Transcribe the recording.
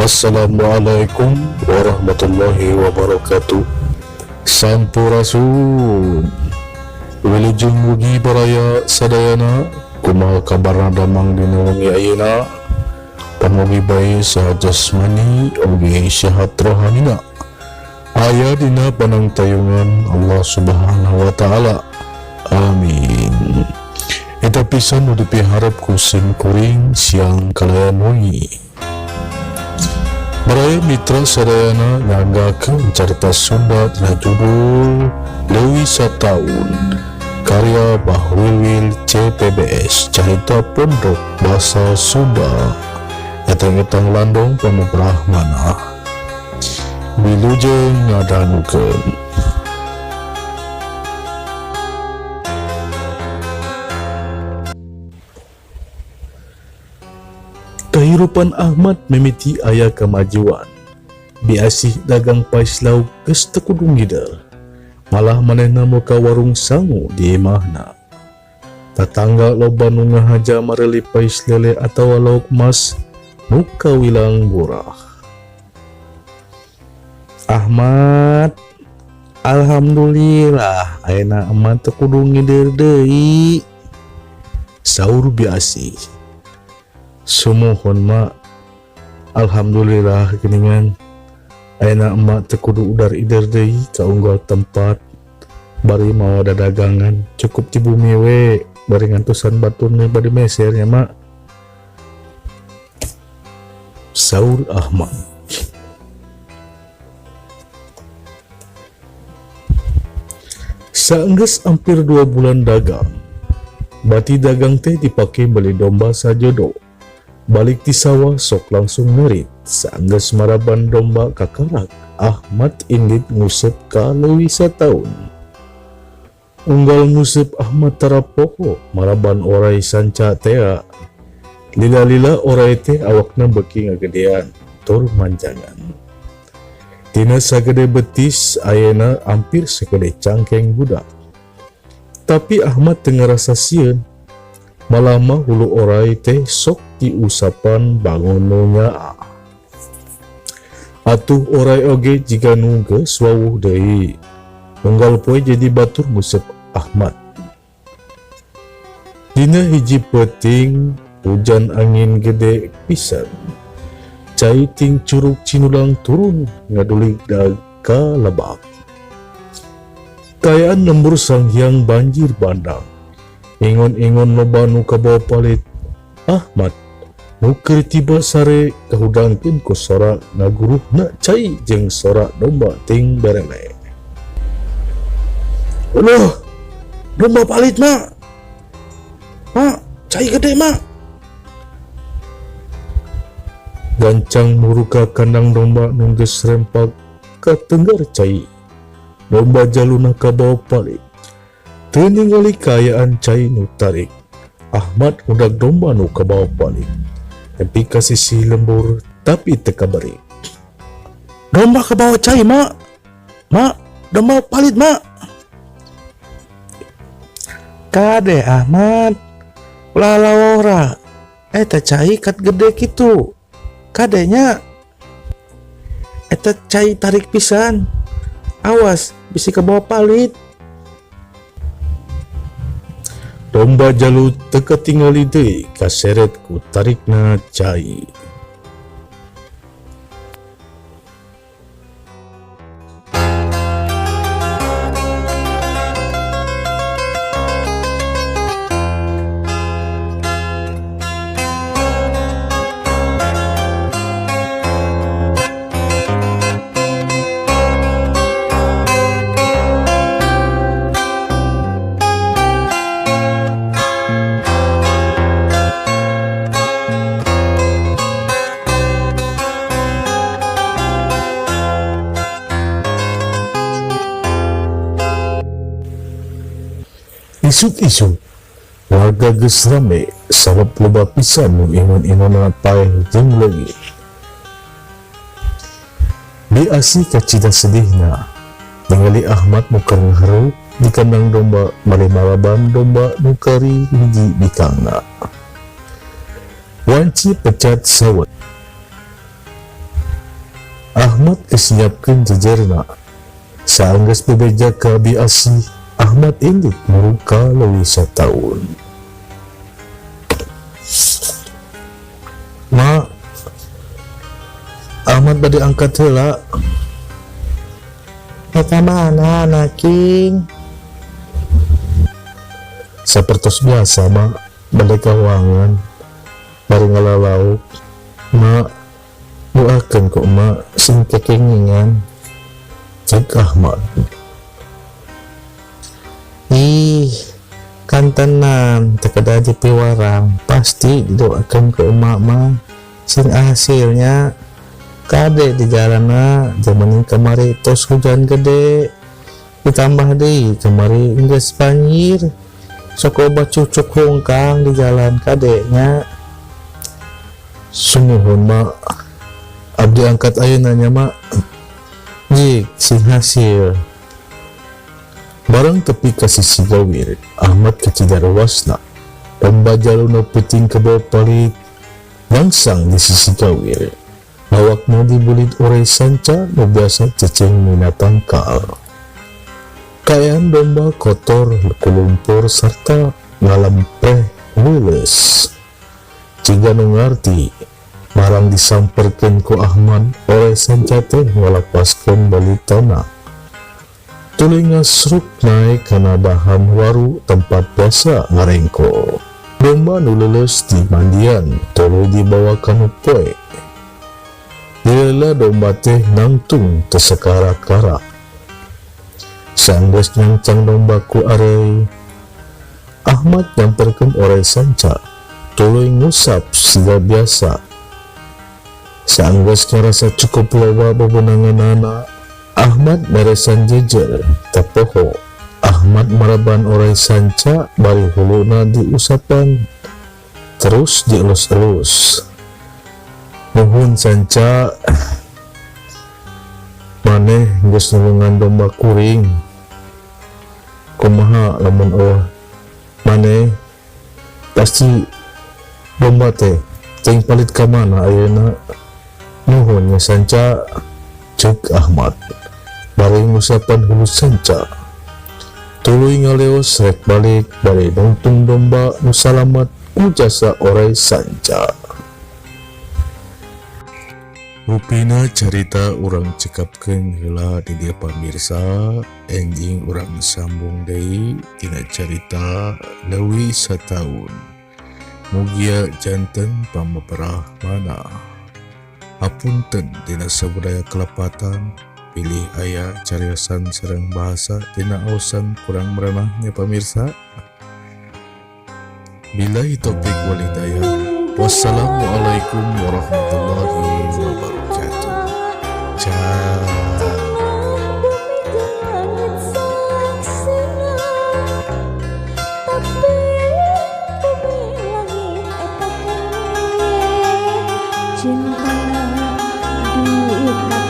Assalamualaikum warahmatullahi wabarakatuh. Sampurasun. Wilujeng mugi baraya sadayana, kumaha kabarna damang dina wengi ayeuna. Pamugi bae saha jasmani ugi sehat rohanina. Aya dina panangtayungan Allah Subhanahu wa taala. Amin. Eta pisan nu dipiharep ku sim kuring siang kalayan wengi. Baraya mitra sadayana nganggakeun carita Sunda dina judul Leuwih Sataun karya Bahwiwil CPBS, carita pondok basa Sunda etang-etang landong pamubrah manah. Wilujeng ngadanukeun. Kehidupan Ahmad mimiti aya kemajuan. Biasih dagang pais lauk geus teu kudu ngidel. Malah manehna muka warung sangu di imahna. Tatangga loba nu ngahaja mareli pais lele atawa lauk mas muka wilang murah. Ahmad, alhamdulillah ayeuna emat teu kudu ngidel deui, saur Biasih. Sumuhun mak, alhamdulillah geningan ayeuna emak teu kudu udar ider deui ka unggal tempat bari mawa dadagangan cukup di bumi we bari ngantusan batur nih bade mesernya mak, saur Ahmad. Saenggeus hampir 2 bulan dagang, bati dagang teh dipake beli domba sajodo. Balik di sawah sok langsung ngerit. Saenggeus maraban domba kakarak, Ahmad indit ngusep ka leuwih sataun. Unggal ngusep Ahmad tarapoho maraban orai sanca tea. Lila-lila orai teh awakna beuki ngagedean tur manjangan. Tina sagede betis ayeuna hampir sagede cangkeng budak. Tapi Ahmad teu ngarasa sieun. Malah mah hulu orai teh sok diusapan bangun nunyaa. Atuh orai oge jika nu geus wawuh deui. Unggal poe jadi batur ngusep Ahmad. Dina hiji peuting hujan angin gede pisan. Cai ting curug Cinulang turun ngadulig ka lebak. Kayaan lembur Sanghyang banjir bandang. Ingon-ingon loba nu kabawa palit. Ahmad nu keur tiba sare kahudangkeun ku sora ngaguruhna cai jeung sora domba ting berele. Ulah, domba palit mak. Mak, cai gede mak. Gancang muruka kandang domba nu geus rempak ka tenggar cai. Domba jaluna kabawa palit. Teu ningali kaayaan cai nu tarik. Ahmad udag domba nu kabawa palit. Tapi ka sisi lembur tapi teu kabari. Domba kabawa cai mak. Mak, domba palit mak. Kade Ahmad. Ulah lawora. Eta cai kat gede kitu. Kadenya. Eta cai tarik pisan. Awas bisi kabawa palit. Domba jalu teu katingali deui kaseret ku tarikna cai. Isuk-isuk warga geus rame sabab loba pisan nu ingon-ingon paeh jeung leungit. Biasih kacida sedihna ningali Ahmad muka ngaharup di kandang domba bari malaban domba nu kari hiji bikangna. Wanci pecat sawet. Ahmad kesiapkeun jejerna. Saanggeus bebeja ka Abi Asih, Ahmad indik muruka leuwih sataun. Ma, Ahmad bade angkat heula. Eta mana anak king? Sapertos biasa, Ma, bade kawangan. Bari ngalalauk. Ma, doakeun kok Ma sing kekengingan. Cek Ahmad. Ih, kan tenang, teu kada dipiwarang, pasti didoakeun ke emak mah. Sing hasilnya kade di jalanna zaman kemari tos hujan gede, ditambah deui kemari geus banjir, sok loba cucuk hungkang di jalan kadenya. Sumuhun mak, abdi angkat ayeuna nya mak. Jik sing hasil. Barang tepi ka sisi gawir, Ahmad kecidar wasna. Pembajaluna puting ke bawah palit, langsang di sisi gawir. Lawakna dibulit urai sanca, nu biasa ceceng minatang kaal. Kayan domba kotor, lumpur serta ngalempreh lulus. Jika nu ngarti, marang disamperkeun ku Ahmad, urai sanca teh ngalapaskeun balitana. Tuluy ngasruk naik kana daham waru tempat biasa ngarengko. Domba nu lulus di mandian, tuluy dibawa kana poe. Dileula domba teh nangtung teu sakara-kara. Saenggeus nyangcang domba ku arei, Ahmad nyamperkeun orai sanca, tuluy ngusap siga biasa. Saenggeus ngarasa cukup loba bebenanganana, Ahmad meresan jejer, tapoho. Ahmad maraban orai sanca, bari huluna diusapan, terus dielus-elus. Nuhun sanca, maneh geus nulungan domba kuring. Kumaha lamun eueuh maneh pasti domba teh teuing palit ka mana ayeuna. Nuhun nya sanca, cek Ahmad. Bari ngusapan hulu sanca, tuluy ngaleos rek balik bari nungtung domba nu salamat ku jasa orai sanca. Rupina carita urang cekapkeun heula di dieu pamirsa, enjing urang sambung deui tina carita leuwih sataun. Mugia janten pamaperah mana. Hapunten dina sabudaya kelepatan, pilih aya cariosan sareng bahasa tina aosan kurang merenahnya pamirsa. Billahi taufik wal hidayah. Wassalamualaikum warahmatullahi wabarakatuh. Ciao. Cinta duit nak